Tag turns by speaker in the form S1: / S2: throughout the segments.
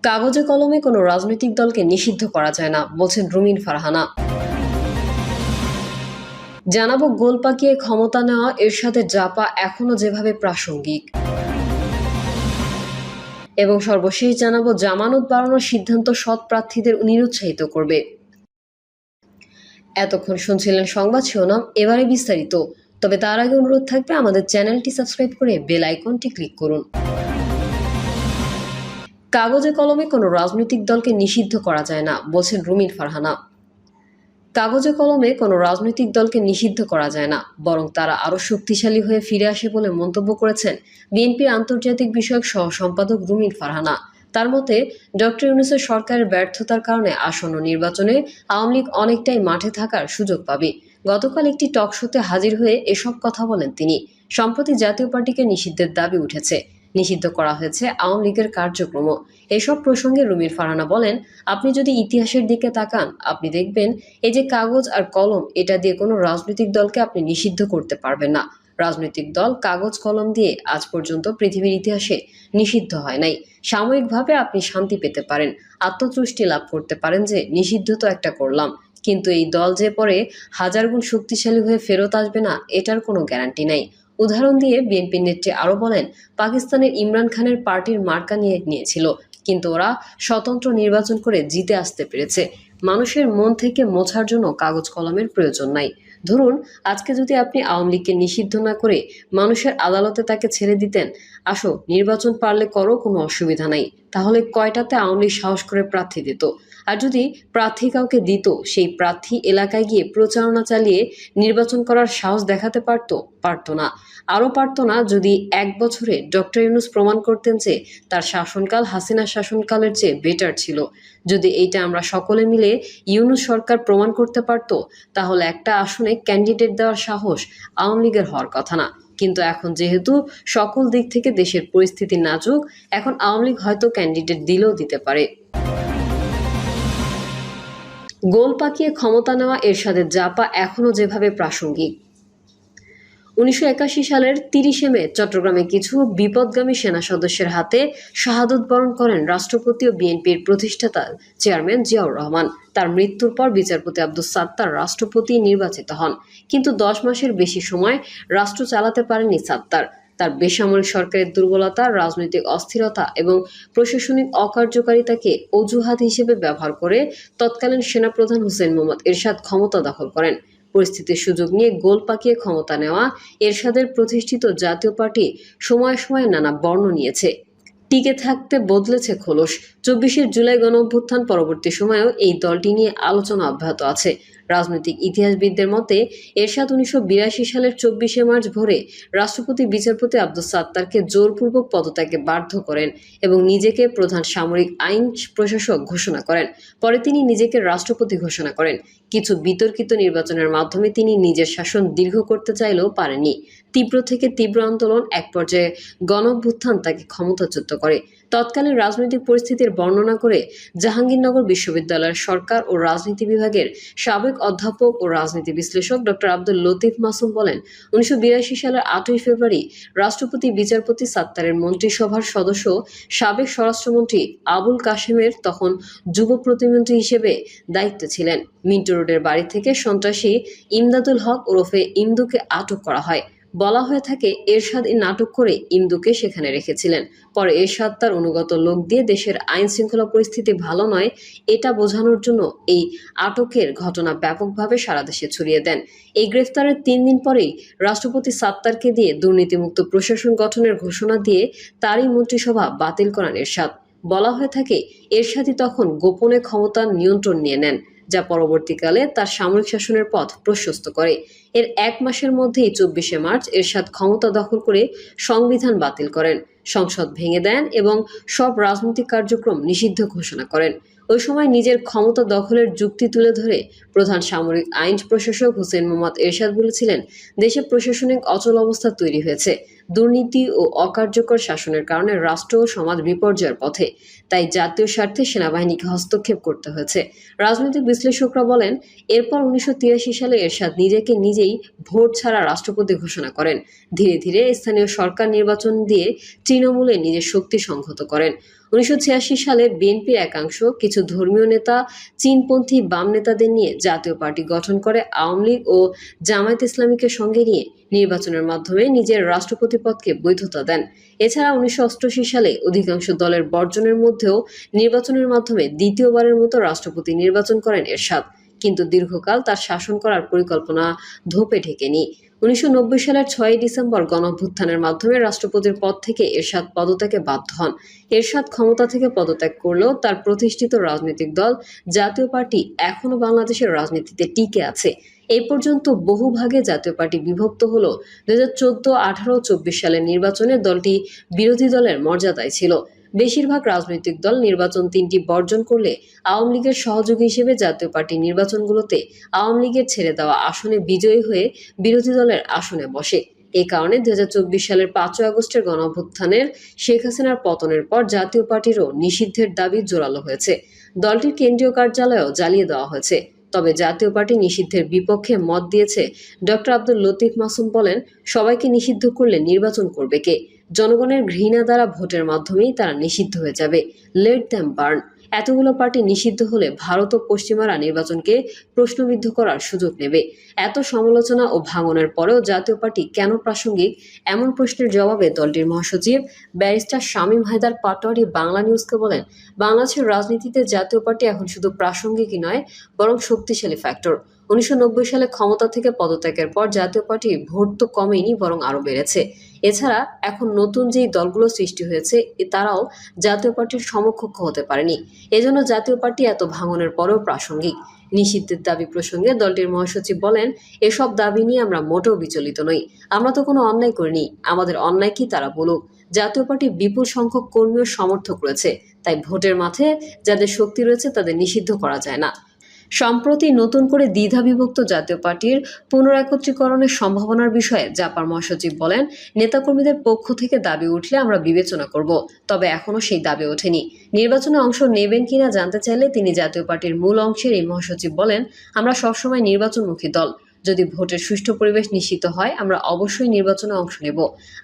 S1: কাগজে কলমে কোনো রাজনৈতিক দলকে নিষিদ্ধ করা যায় না, বলছেন রুমিন ফারহানা। জানাবো গোল পাকিয়ে ক্ষমতা নেওয়া এরশাদের জাপা এখনো যেভাবে প্রাসঙ্গিক, এবং সর্বশেষ জানাবো জামানত বাড়ানোর সিদ্ধান্ত সৎ প্রার্থীদের নিরুৎসাহিত করবে। এতক্ষণ শুনছিলেন সংবাদ শিরোনাম, এবারে বিস্তারিত। তবে তার আগে অনুরোধ থাকবে আমাদের চ্যানেলটি সাবস্ক্রাইব করে বেল আইকনটি ক্লিক করুন। কাগজে কলমে কোনো রাজনৈতিক দলকে নিষিদ্ধ করা যায় না, বলছেন রুমিন ফারহানা। কাগজে কলমে কোনো রাজনৈতিক দলকে নিষিদ্ধ করা যায় না, বরং তারা আরও শক্তিশালী হয়ে ফিরে আসে বলে মন্তব্য করেছেন বিএনপির আন্তর্জাতিক বিষয়ক সহ সম্পাদক রুমিন ফারহানা। তার মতে, ডক্টর ইউনূসের সরকারের ব্যর্থতার কারণে আসন্ন নির্বাচনে আওয়ামী লীগ অনেকটাই মাঠে থাকার সুযোগ পাবে। গতকাল একটি টক শোতে হাজির হয়ে এসব কথা বলেন তিনি। সম্প্রতি জাতীয় পার্টিকে নিষিদ্ধের দাবি উঠেছে, নিষিদ্ধ করা হয়েছে আওয়ামী লীগের কার্যক্রমও। এসব প্রসঙ্গে রুমিন ফারহানা বলেন, আপনি যদি ইতিহাসের দিকে তাকান, আপনি দেখবেন এই যে কাগজ আর কলম, এটা দিয়ে কোনো রাজনৈতিক দলকে আপনি নিষিদ্ধ করতে পারবেন না। রাজনৈতিক দল কাগজ কলম দিয়ে আজ পর্যন্ত পৃথিবীর ইতিহাসে নিষিদ্ধ হয় নাই। সাময়িকভাবে আপনি শান্তি পেতে পারেন, আত্মতুষ্টি লাভ করতে পারেন যে নিষিদ্ধ তো একটা করলাম, কিন্তু এই দল যে পরে হাজার গুণ শক্তিশালী হয়ে ফেরত আসবে না, এটার কোনো গ্যারান্টি নাই। উদাহরণ দিয়ে বিএনপির নেত্রী আরও বলেন, পাকিস্তানের ইমরান খানের পার্টির মার্কা নিয়েছিল, কিন্তু ওরা স্বতন্ত্র নির্বাচন করে জিতে আসতে পেরেছে। মানুষের মন থেকে মোছার জন্য কাগজ কলমের প্রয়োজন নাই। ধরুন, আজকে যদি আপনি আওয়ামী লীগকে নিষিদ্ধ না করে মানুষের আদালতে তাকে ছেড়ে দিতেন, আসো নির্বাচন পারলে করো, কোনো অসুবিধা নাই, তাহলে কয়টাতে আওয়ামী লীগ সাহস করে প্রার্থী দিত? আর যদি প্রার্থী কাউকে দিত, সেই প্রার্থী এলাকায় গিয়ে প্রচারণা চালিয়ে নির্বাচন করার সাহস দেখাতে পারতো না। আরও পারতো না যদি 1 বছরে ডক্টর ইউনূস প্রমাণ করতেন যে তার শাসনকাল হাসিনার শাসনকালের চেয়ে বেটার ছিল। যদি এইটা আমরা সকলে মিলে ইউনূস সরকার প্রমাণ করতে পারতো, তাহলে একটা আসনে ক্যান্ডিডেট দেওয়ার সাহস আওয়ামী লীগের হওয়ার কথা না। কিন্তু এখন যেহেতু সকল দিক থেকে দেশের পরিস্থিতি নাজুক, এখন আওয়ামী লীগ হয়তো ক্যান্ডিডেট দিলেও দিতে পারে। গোল পাকিয়ে ক্ষমতা নেওয়া এরশাদের জাপা এখনো যেভাবে প্রাসঙ্গিক। 1981 সালের 30 মে চট্টগ্রামে কিছু বিপদগামী সেনা সদস্যের হাতে শাহাদত বরণ করেন রাষ্ট্রপতি ও বিএনপির প্রতিষ্ঠাতা চেয়ারম্যান জিয়াউর রহমান। তার মৃত্যুর পর বিচারপতি আব্দুস সাত্তার রাষ্ট্রপতি নির্বাচিত হন, কিন্তু 10 মাসের বেশি সময় রাষ্ট্র চালাতে পারেননি সাত্তার। তার বেসামরিক সরকারের দুর্বলতা, রাজনৈতিক অস্থিরতা এবং প্রশাসনিক অকার্যকারিতাকে অজুহাত হিসেবে ব্যবহার করে তৎকালীন সেনাপ্রধান হুসেইন মোহাম্মদ এরশাদ ক্ষমতা দখল করেন। পরিস্থিতির সুযোগ নিয়ে গোল পাকিয়ে ক্ষমতা নেওয়া এরশাদের প্রতিষ্ঠিত জাতীয় পার্টি সময়ে সময়ে নানা বর্ণ নিয়েছে, টিকে থাকতে বদলেছে খোলস। 24 জুলাই গণঅভ্যুত্থান পরবর্তী সময়েও এই দলটি নিয়ে আলোচনা অব্যাহত আছে। রাজনৈতিক ইতিহাসবিদদের মতে, এরশাদ 1982 সালের 24 মার্চ ভোরে রাষ্ট্রপতি বিচারপতি আব্দুস সাত্তারকে জোরপূর্বক পদত্যাগে বাধ্য করেন এবং নিজেকে প্রধান সামরিক আইন প্রশাসক ঘোষণা করেন। পরে তিনি নিজেকে রাষ্ট্রপতি ঘোষণা করেন। কিছু বিতর্কিত নির্বাচনের মাধ্যমে তিনি নিজের শাসন দীর্ঘ করতে চাইলেও পারেননি। তীব্র থেকে তীব্র আন্দোলন, এক পর্যায়ে গণঅভ্যুত্থান তাকে ক্ষমতাচ্যুত করে। তৎকালীন রাজনৈতিক পরিস্থিতির বর্ণনা করে জাহাঙ্গীরনগর বিশ্ববিদ্যালয়ের সরকার ও রাজনীতি বিভাগের সাবেক অধ্যাপক ও রাজনীতি বিশ্লেষক ডক্টর আব্দুল লতিফ মাসুম বলেন, 1982 সালের 8ই ফেব্রুয়ারি রাষ্ট্রপতি বিচারপতি সাত্তারের মন্ত্রিসভার সদস্য সাবেক স্বরাষ্ট্রমন্ত্রী আবুল কাশেমের তখন যুব প্রতিমন্ত্রী হিসেবে দায়িত্ব ছিলেন। মিন্টো রোডের বাড়ি থেকে সন্ত্রাসী ইমদাদুল হক ওরফে ইমদুকে আটক করা হয়। বলা হয়ে থাকে, এরশাদ নাটক করে ইমদুকে সেখানে রেখেছিলেন। পরে এরশাদ তার অনুগত লোক দিয়ে দেশের আইন শৃঙ্খলা পরিস্থিতি ভালো নয় এটা বোঝানোর জন্য এই আটকের ঘটনা ব্যাপকভাবে সারা দেশে ছড়িয়ে দেন। এই গ্রেফতারের 3 দিন পরেই রাষ্ট্রপতি সাত্তারকে দিয়ে দুর্নীতিমুক্ত প্রশাসন গঠনের ঘোষণা দিয়ে তারই মন্ত্রিসভা বাতিল করান এরশাদ। বলা হয়ে থাকে, এরশাদই তখন গোপনে ক্ষমতার নিয়ন্ত্রণ নিয়ে নেন, যা পরবর্তীকালে তার সামরিক শাসনের পথ প্রশস্ত করে। এর 1 মাসের মধ্যেই 24 মার্চ এরশাদ ক্ষমতা দখল করে সংবিধান বাতিল করেন, সংসদ ভেঙে দেন এবং সব রাজনৈতিক কার্যক্রম নিষিদ্ধ ঘোষণা করেন। ওই সময় নিজের ক্ষমতা দখলের যুক্তি তুলে ধরে প্রধান সামরিক আইন প্রশাসক হুসেইন মোহাম্মদ এরশাদ বলেছিলেন, দেশে প্রশাসনিক অচল অবস্থা তৈরি হয়েছে, দুর্নীতি ও অকার্যকর শাসনের কারণে রাষ্ট্র ও সমাজ বিপর্যয়ের পথে। তাই জাতীয় স্বার্থে সেনাবাহিনীকে হস্তক্ষেপ করতে হয়েছে। রাজনৈতিক বিশ্লেষকরা বলেন, এরপর 1983 সালে এরশাদ নিজেকে নিজেই ভোট ছাড়া রাষ্ট্রপতি ঘোষণা করেন। ধীরে ধীরে স্থানীয় সরকার নির্বাচন দিয়ে তৃণমূলে নিজের শক্তি সংহত করেন। 1986 সালে বিএনপির একাংশ কিছু ধর্মীয় নেতা চীনপন্থী বাম নেতাদের নিয়ে জাতীয় পার্টি গঠন করে আওয়ামী লীগ ও জামায়াত ইসলামীকে সঙ্গে নিয়ে নির্বাচনের মাধ্যমে নিজের রাষ্ট্রপতি পদকে বৈধতা দেন। এছাড়া 1988 সালে অধিকাংশ দলের বর্জনের মধ্যেও নির্বাচনের মাধ্যমে দ্বিতীয়বারের মতো রাষ্ট্রপতি নির্বাচন করেন এরশাদ। কিন্তু দীর্ঘকাল তার শাসন করার পরিকল্পনা ধোপে ঢেকেনি। 1990 সালের 6 ডিসেম্বর গণঅভ্যুত্থানের মাধ্যমে রাষ্ট্রপতির পদ থেকে এরশাদ পদত্যাগে বাধ্য হন। এরশাদ ক্ষমতা থেকে পদত্যাগ করলেও তার প্রতিষ্ঠিত রাজনৈতিক দল জাতীয় পার্টি এখনো বাংলাদেশের রাজনীতিতে টিকে আছে। এই পর্যন্ত বহু ভাগে জাতীয় পার্টি বিভক্ত হলেও 2014, 18 ও 24 সালের নির্বাচনে দলটি বিরোধী দলের মর্যাদায় ছিল। বেশিরভাগ রাজনৈতিক দল নির্বাচন 3টি বর্জন করলে আওয়ামী লীগের সহযোগী হিসেবে জাতীয় পার্টির নির্বাচনগুলোতে আওয়ামী লীগের ছেড়ে দেওয়া আসনে বিজয়ী হয়ে বিরোধী দলের আসনে বসে। এ কারণে 2024 সালের 5 আগস্টের গণঅভ্যুত্থানের শেখ হাসিনার পতনের পর জাতীয় পার্টিরও নিষিদ্ধের দাবি জোরালো হয়েছে। দলটির কেন্দ্রীয় কার্যালয়ও জ্বালিয়ে দেওয়া হয়েছে। তবে জাতীয় পার্টি নিষিদ্ধের বিপক্ষে মত দিয়েছে ডক্টর আব্দুল লতিফ মাসুম বলেন, সবাইকে নিষিদ্ধ করলে নির্বাচন করবে কে? জনগণের ঘৃণা দ্বারা ভোটের মাধ্যমেই তারা নিষিদ্ধ হয়ে যাবে। Late them burn. এতগুলো পার্টি নিষিদ্ধ হলে ভারত ও পশ্চিমারা নির্বাচনকে প্রশ্নবিদ্ধ করার সুযোগ নেবে। এত সমালোচনা ও ভাঙনের পরেও জাতীয় পার্টি কেন প্রাসঙ্গিক, এমন প্রশ্নের জবাবে দলটির মহাসচিব ব্যারিস্টার শামীম হায়দার পাটোয়ারি বাংলা নিউজকে বলেন, বাংলাদেশের রাজনীতিতে জাতীয় পার্টি এখন শুধু প্রাসঙ্গিকই নয়, বরং শক্তিশালী ফ্যাক্টর। 1990 সালে ক্ষমতা থেকে পদত্যাগের পর জাতীয় পার্টি ভোট তো কমেনি, বরং আরো বেড়েছে। এছাড়া এখন নতুন যেই দলগুলো সৃষ্টি হয়েছে তারাও জাতীয় পার্টির সমকক্ষ হতে পারেনি। এজন্য জাতীয় পার্টি এত ভাঙনের পরেও প্রাসঙ্গিক। নিষিদ্ধের দাবি প্রসঙ্গে দলটির মহাসচিব বলেন, এসব দাবি নিয়ে আমরা মোটেও বিচলিত নই। আমরা তো কোনো অন্যায় করিনি। আমাদের অন্যায় কি তারা বলুক। জাতীয় পার্টির বিপুল সংখ্যক কর্মী ও সমর্থক রয়েছে। তাই ভোটের মাঠে যাদের শক্তি রয়েছে তাদের নিষিদ্ধ করা যায় না। সম্প্রতি নতুন করে দ্বিধাবিভক্ত জাতীয় পার্টির পুনরাকত্রীকরণের সম্ভাবনার বিষয়ে জাপার মহাসচিব বলেন, নেতাকর্মীদের পক্ষ থেকে দাবি উঠলে আমরা বিবেচনা করব। তবে এখনো সেই দাবি ওঠেনি। নির্বাচনে অংশ নেবেন কিনা জানতে চাইলে তিনি জাতীয় পার্টির মূল অংশের এই মহাসচিব বলেন, আমরা সবসময় নির্বাচনমুখী দল। যদি ভোটের সুষ্ঠু পরিবেশ নিশ্চিত হয় আমরা অবশ্যই নির্বাচনে অংশ নেব।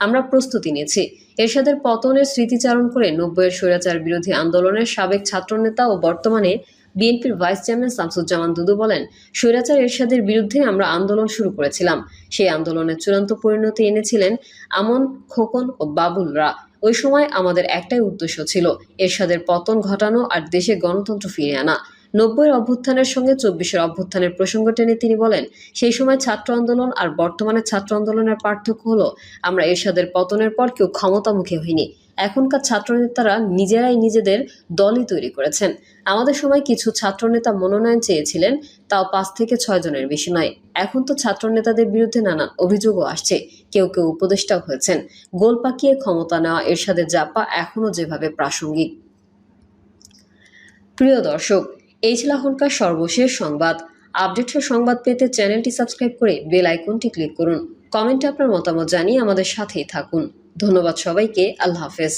S1: আমরা প্রস্তুতি নিয়েছি। এরশাদের পতনের স্মৃতিচারণ করে 90-এর স্বৈরাচার বিরোধী আন্দোলনের সাবেক ছাত্রনেতা ও বর্তমানে বিএনপির ভাইস চেয়ারম্যান শামসুজ্জামান দুদু বলেন, স্বৈরাচার এরশাদের বিরুদ্ধে আমরা আন্দোলন শুরু করেছিলাম। সেই আন্দোলনের চূড়ান্ত পরিণতি এনেছিলেন আমন, খোকন ও বাবুলরা। ওই সময় আমাদের একটাই উদ্দেশ্য ছিল, এরশাদের পতন ঘটানো আর দেশে গণতন্ত্র ফিরিয়ে আনা। 90-এর অভ্যুত্থানের সঙ্গে 24-এর অভ্যুত্থানের প্রসঙ্গ টেনে তিনি বলেন, সেই সময় ছাত্র আন্দোলন আর বর্তমানে ছাত্র আন্দোলনের পার্থক্য হলো আমরা এরশাদের পতনের পর কেউ ক্ষমতামুখী হইনি। এখনকার ছাত্রনেতারা নিজেরাই নিজেদের দলই তৈরি করেছেন। আমাদের সময় কিছু ছাত্রনেতা মনোনয়ন চেয়েছিলেন, তাও 5 থেকে 6 জনের বেশি নয়। এখন তো ছাত্রনেতাদের বিরুদ্ধে নানান অভিযোগও আসছে। কেউ কেউ উপদেষ্টাও হয়েছেন। গোল পাকিয়ে ক্ষমতা নেওয়া এরশাদের জাপা এখনও যেভাবে প্রাসঙ্গিক। প্রিয় দর্শক, এই ছিল এখনকার সর্বশেষ সংবাদ। আপডেটের সংবাদ পেতে চ্যানেলটি সাবস্ক্রাইব করে বেল আইকনটি ক্লিক করুন। কমেন্টে আপনার মতামত জানিয়ে আমাদের সাথেই থাকুন। ধন্যবাদ সবাইকে। আল্লাহ হাফেজ।